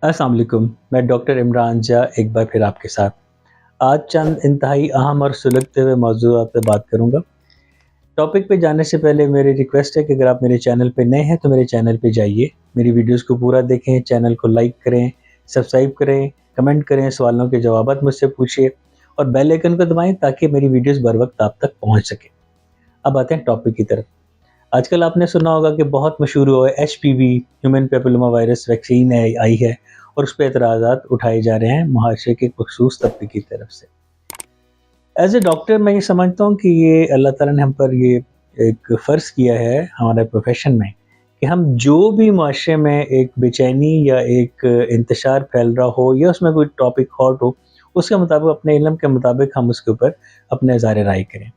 अस्सलाम वालेकुम। मैं डॉक्टर इमरान जा एक बार फिर आपके साथ। आज चंद इंतहाई अहम और सुलगते हुए मौज़ूआत पे बात करूँगा। टॉपिक पे जाने से पहले मेरी रिक्वेस्ट है कि अगर आप मेरे चैनल पे नए हैं तो मेरे चैनल पे जाइए, मेरी वीडियोज़ को पूरा देखें, चैनल को लाइक करें, सब्सक्राइब करें, कमेंट करें, सवालों के जवाबात मुझसे पूछिए और बेल आइकन को दबाएँ ताकि मेरी वीडियोज़ बर वक़्त आप तक पहुँच सकें। अब आते हैं टॉपिक की तरफ। आजकल आपने सुना होगा कि बहुत मशहूर हुआ है HPV, human papilloma virus vaccine आई है और उस पे एतराज़ात उठाए जा रहे हैं मुआशरे के मखसूस तबके की तरफ से। एज ए डॉक्टर मैं ये समझता हूँ कि ये अल्लाह ताला ने हम पर ये एक फ़र्ज़ किया है हमारे प्रोफेशन में कि हम जो भी मुआशरे में एक बेचैनी या एक इंतशार फैल रहा हो या उसमें कोई टॉपिक हॉट हो, उसके मुताबिक अपने इल्म के मुताबिक हम उसके ऊपर अपने इज़हार राय करें।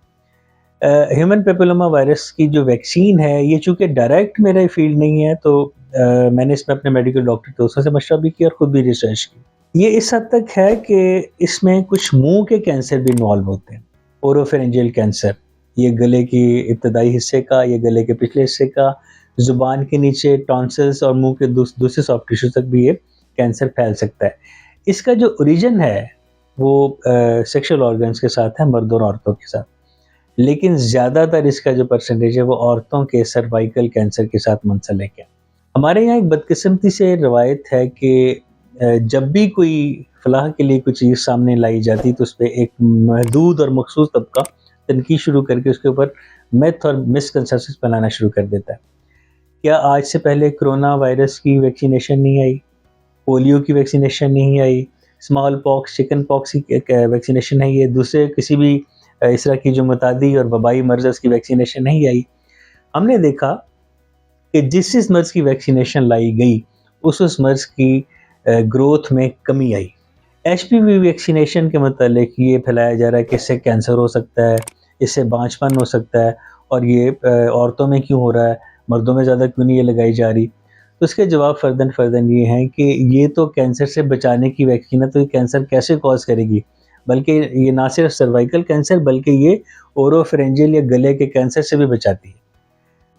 ह्यूमन पेपिलोमा वायरस की जो वैक्सीन है ये चूँकि डायरेक्ट मेरा फील्ड नहीं है तो मैंने इसमें अपने मेडिकल डॉक्टर दोस्तों से मशवरा भी किया और ख़ुद भी रिसर्च की। ये इस हद तक है कि इसमें कुछ मुंह के कैंसर भी इन्वॉल्व होते हैं, ओरोफेरेंजियल कैंसर, ये गले की इब्तदाई हिस्से का, ये गले के पिछले हिस्से का, ज़ुबान के नीचे टॉन्सिल्स और मुंह के दूसरे सॉफ्ट टिश्यू तक भी ये कैंसर फैल सकता है। इसका जो ओरिजिन है वो सेक्सुअल ऑर्गन्स के साथ है, मर्दों और औरतों के साथ, लेकिन ज़्यादातर इसका जो परसेंटेज है वो औरतों के सर्वाइकल कैंसर के साथ मुंसलिक है। हमारे यहाँ एक बदकिस्मती से रवायत है कि जब भी कोई फलाह के लिए कोई चीज़ सामने लाई जाती तो उस पे एक महदूद और मखसूस तबका तनकीद शुरू करके उसके ऊपर मिथ और मिसकंसेप्शन फैलाना शुरू कर देता है। क्या आज से पहले कोरोना वायरस की वैक्सीनेशन नहीं आई, पोलियो की वैक्सीनेशन नहीं आई, स्मॉल पॉक्स, चिकन पॉक्स की वैक्सीनेशन है, ये दूसरे किसी भी इस तरह की जो मुतादी और वबाई मर्ज़ की वैक्सीनेशन नहीं आई। हमने देखा कि जिस मर्ज़ की वैक्सीनेशन लाई गई उस मर्ज़ की ग्रोथ में कमी आई। एचपीवी वैक्सीनेशन के मुतालिक ये फैलाया जा रहा है कि इससे कैंसर हो सकता है, इससे बांझपन हो सकता है और ये औरतों में क्यों हो रहा है, मर्दों में ज़्यादा क्यों नहीं ये लगाई जा रही। तो इसके जवाब फ़र्दन ये हैं कि ये तो कैंसर से बचाने की वैक्सीन है, तो ये कैंसर कैसे कॉज़ करेगी, बल्कि ये ना सिर्फ सर्वाइकल कैंसर बल्कि ये ओरोफेरेंजियल या गले के कैंसर से भी बचाती है।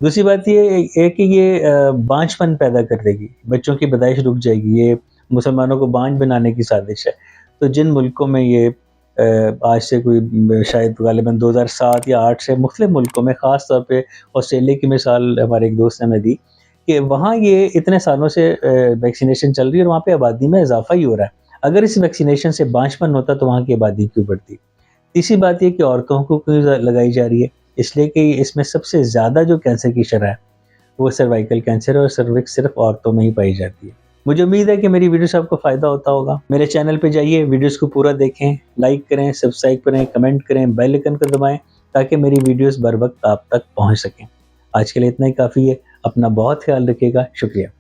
दूसरी बात ये है कि ये बांझपन पैदा कर देगी, बच्चों की पैदाइश रुक जाएगी, ये मुसलमानों को बांझ बनाने की साजिश है। तो जिन मुल्कों में ये आज से कोई शायद गालिबन 2007 या 8 से मुख्तलिफ मुल्कों में, ख़ास तौर पे ऑस्ट्रेलिया की मिसाल हमारे एक दोस्त ने हमें दी कि वहाँ ये इतने सालों से वैक्सीनेशन चल रही है और वहाँ पे आबादी में इजाफा ही हो रहा है। अगर इस वैक्सीनेशन से बांझपन होता तो वहाँ की आबादी क्यों बढ़ती। तीसरी बात ये कि औरतों को क्यों लगाई जा रही है, इसलिए कि इसमें सबसे ज़्यादा जो कैंसर की शरह है वो सर्वाइकल कैंसर है और सर्विक्स सिर्फ औरतों में ही पाई जाती है। मुझे उम्मीद है कि मेरी वीडियो से आपको फ़ायदा होता होगा। मेरे चैनल पे जाइए, वीडियोस को पूरा देखें, लाइक करें, सब्सक्राइब करें, कमेंट करें, बेल आइकन को दबाएं ताकि मेरी वीडियोस बर वक्त आप तक पहुँच सकें। आज के लिए इतना ही काफ़ी है। अपना बहुत ख्याल रखिएगा। शुक्रिया।